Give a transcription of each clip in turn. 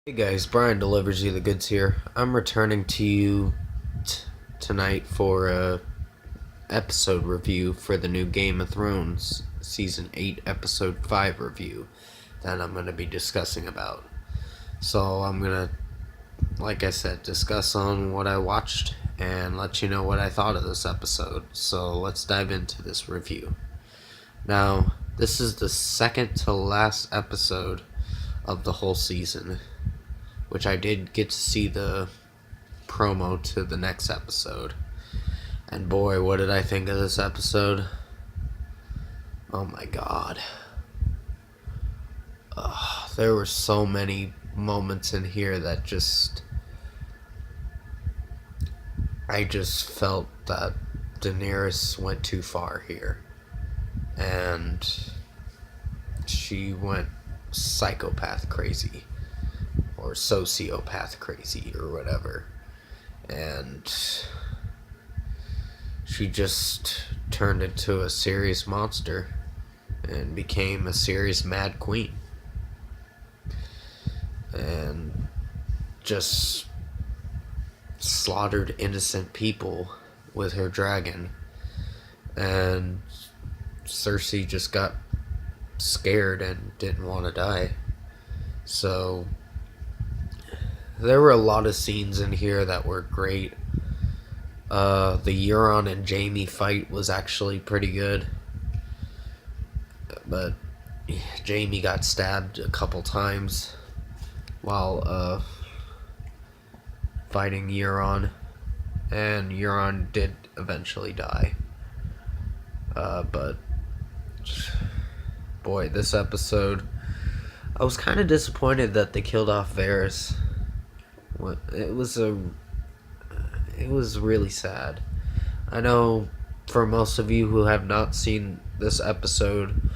Hey guys, Brian delivers you the goods here. I'm returning to you tonight for a episode review for the new Game of Thrones season 8 episode 5 review that I'm going to be discussing about. So I'm going to, like I said, discuss on what I watched and let you know what I thought of this episode. So let's dive into this review. Now, this is the second to last episode of the whole season, which I did get to see the promo to the next episode. And boy, what did I think of this episode? Oh my god. There were so many moments in here that I just felt that Daenerys went too far here. And she went psychopath crazy. Or sociopath crazy, or whatever. And she just turned into a serious monster and became a serious mad queen. And just slaughtered innocent people with her dragon. And Cersei just got scared and didn't want to die. So there were a lot of scenes in here that were great. The Euron and Jaime fight was actually pretty good. But Jaime got stabbed a couple times while fighting Euron. And Euron did eventually die. But boy, this episode, I was kind of disappointed that they killed off Varys. It was really sad. I know for most of you who have not seen this episode,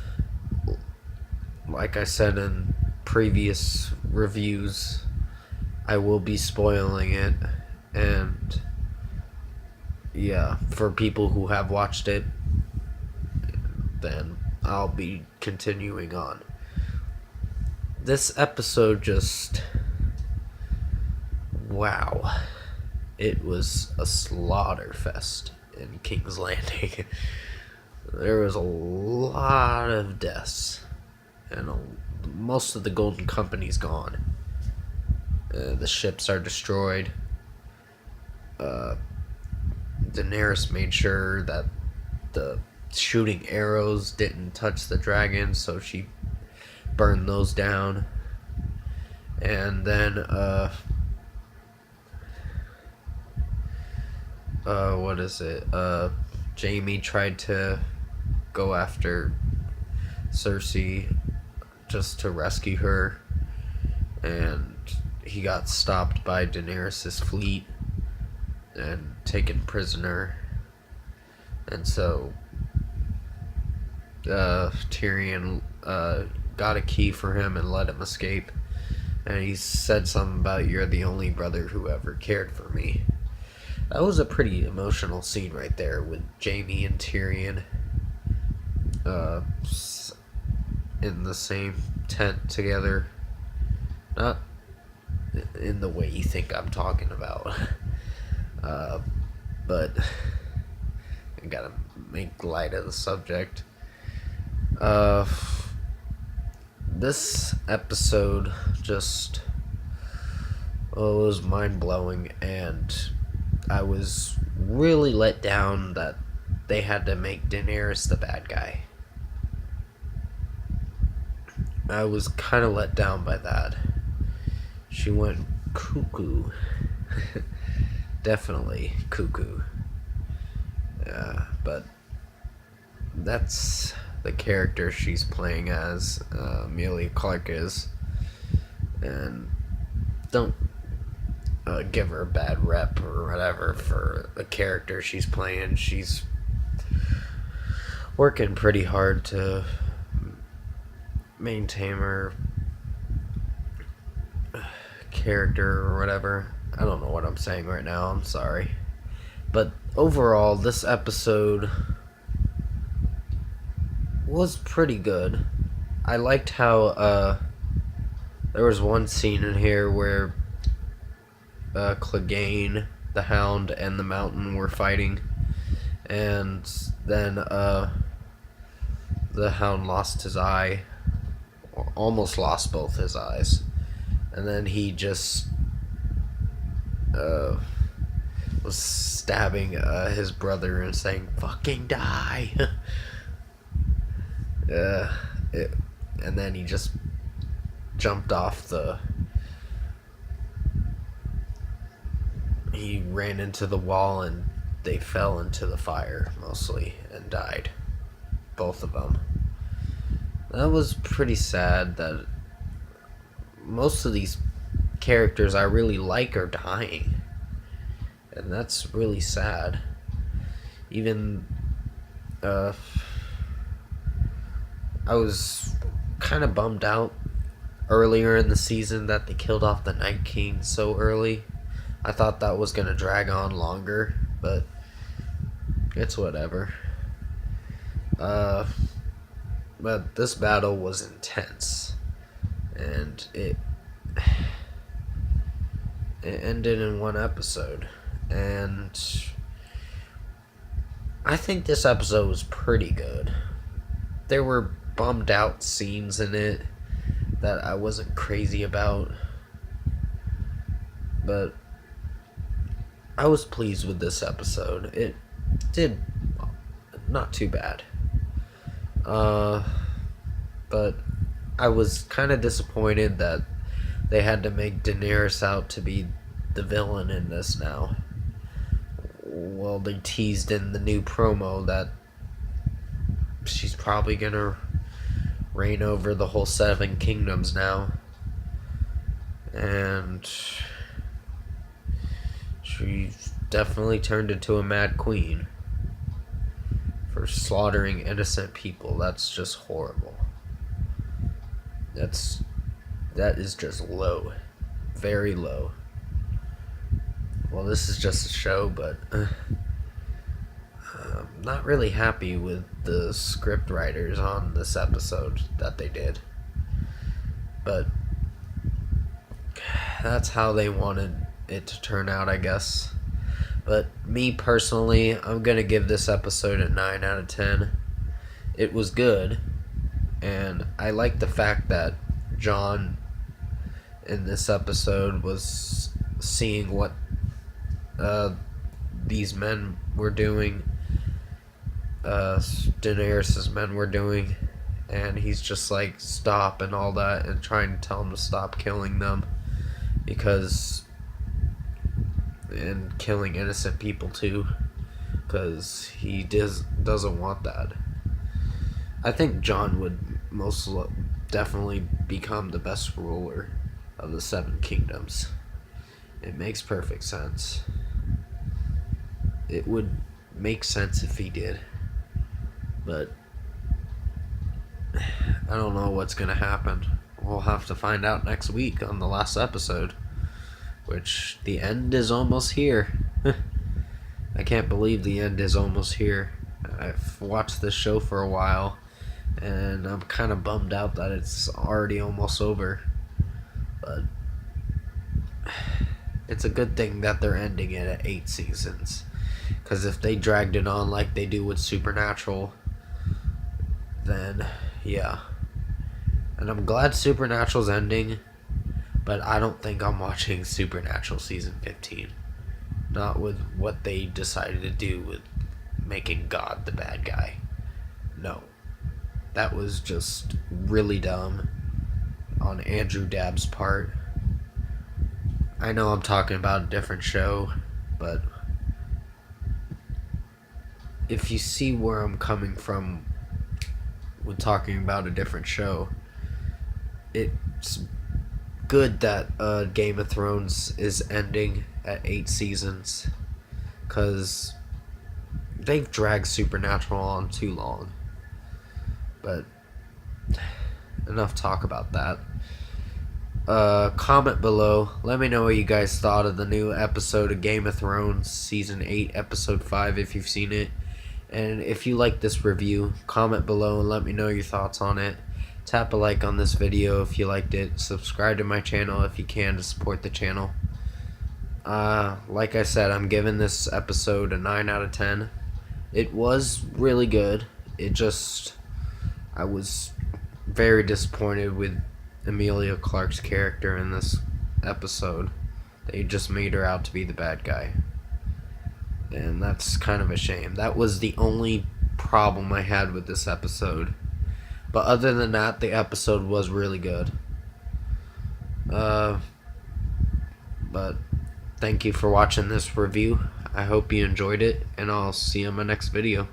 like I said in previous reviews, I will be spoiling it. And yeah, for people who have watched it, then I'll be continuing on. This episode just... wow. It was a slaughter fest in King's Landing. There was a lot of deaths. And most of the Golden Company's gone. The ships are destroyed. Daenerys made sure that the shooting arrows didn't touch the dragon, so she burned those down. And then, what is it? Jaime tried to go after Cersei just to rescue her, and he got stopped by Daenerys' fleet and taken prisoner. And so Tyrion got a key for him and let him escape. And he said something about, "You're the only brother who ever cared for me." That was a pretty emotional scene right there with Jaime and Tyrion in the same tent together. Not in the way you think I'm talking about. But I gotta make light of the subject. This episode just was mind-blowing, and I was really let down that they had to make Daenerys the bad guy. I was kind of let down by that. She went cuckoo. Definitely cuckoo. But that's the character she's playing as, Emilia Clarke is. And don't give her a bad rep or whatever for the character she's playing. She's working pretty hard to maintain her character or whatever. I don't know what I'm saying right now, I'm sorry. But overall, this episode was pretty good. I liked how There was one scene in here where Clegane, the Hound, and the Mountain were fighting, and then the Hound lost his eye, or almost lost both his eyes, and then he just was stabbing his brother and saying, "Fucking die!" And then he just jumped off he ran into the wall and they fell into the fire mostly and died. Both of them. That was pretty sad that most of these characters I really like are dying. And that's really sad. Even, I was kind of bummed out earlier in the season that they killed off the Night King so early. I thought that was going to drag on longer, but it's whatever. But this battle was intense, and it ended in one episode, and I think this episode was pretty good. There were bummed out scenes in it that I wasn't crazy about, but I was pleased with this episode. It did not too bad. But I was kind of disappointed that they had to make Daenerys out to be the villain in this now. Well, they teased in the new promo that she's probably gonna reign over the whole 7 kingdoms now. And she definitely turned into a mad queen for slaughtering innocent people. That's just horrible. That is just low. Very low. Well, this is just a show, but I'm not really happy with the script writers on this episode that they did. But that's how they wanted it to turn out, I guess. But me personally, I'm going to give this episode a 9 out of 10. It was good, and I like the fact that Jon in this episode was seeing what these men were doing, Daenerys' men were doing, and he's just like, stop and all that, and trying to tell them to stop killing them, and killing innocent people too, because he doesn't want that. I think Jon would most definitely become the best ruler of the 7 kingdoms. It makes perfect sense. It would make sense if he did, but I don't know what's gonna happen. We'll have to find out next week on the last episode, which the end is almost here. I can't believe the end is almost here. I've watched this show for a while, and I'm kind of bummed out that it's already almost over. But it's a good thing that they're ending it at 8 seasons. Because if they dragged it on like they do with Supernatural, then yeah. And I'm glad Supernatural's ending, but I don't think I'm watching Supernatural season 15. Not with what they decided to do with making God the bad guy. No. That was just really dumb on Andrew Dabb's part. I know I'm talking about a different show, but if you see where I'm coming from when talking about a different show, it's good that Game of Thrones is ending at 8 seasons, because they've dragged Supernatural on too long. But enough talk about that. Comment below. Let me know what you guys thought of the new episode of Game of Thrones, Season 8, Episode 5, if you've seen it. And if you like this review, comment below and let me know your thoughts on it. Tap a like on this video if you liked it. Subscribe to my channel if you can to support the channel. Like I said, I'm giving this episode a 9 out of 10. It was really good. I was very disappointed with Emilia Clarke's character in this episode. They just made her out to be the bad guy. And that's kind of a shame. That was the only problem I had with this episode. But other than that, the episode was really good. But thank you for watching this review. I hope you enjoyed it, and I'll see you in my next video.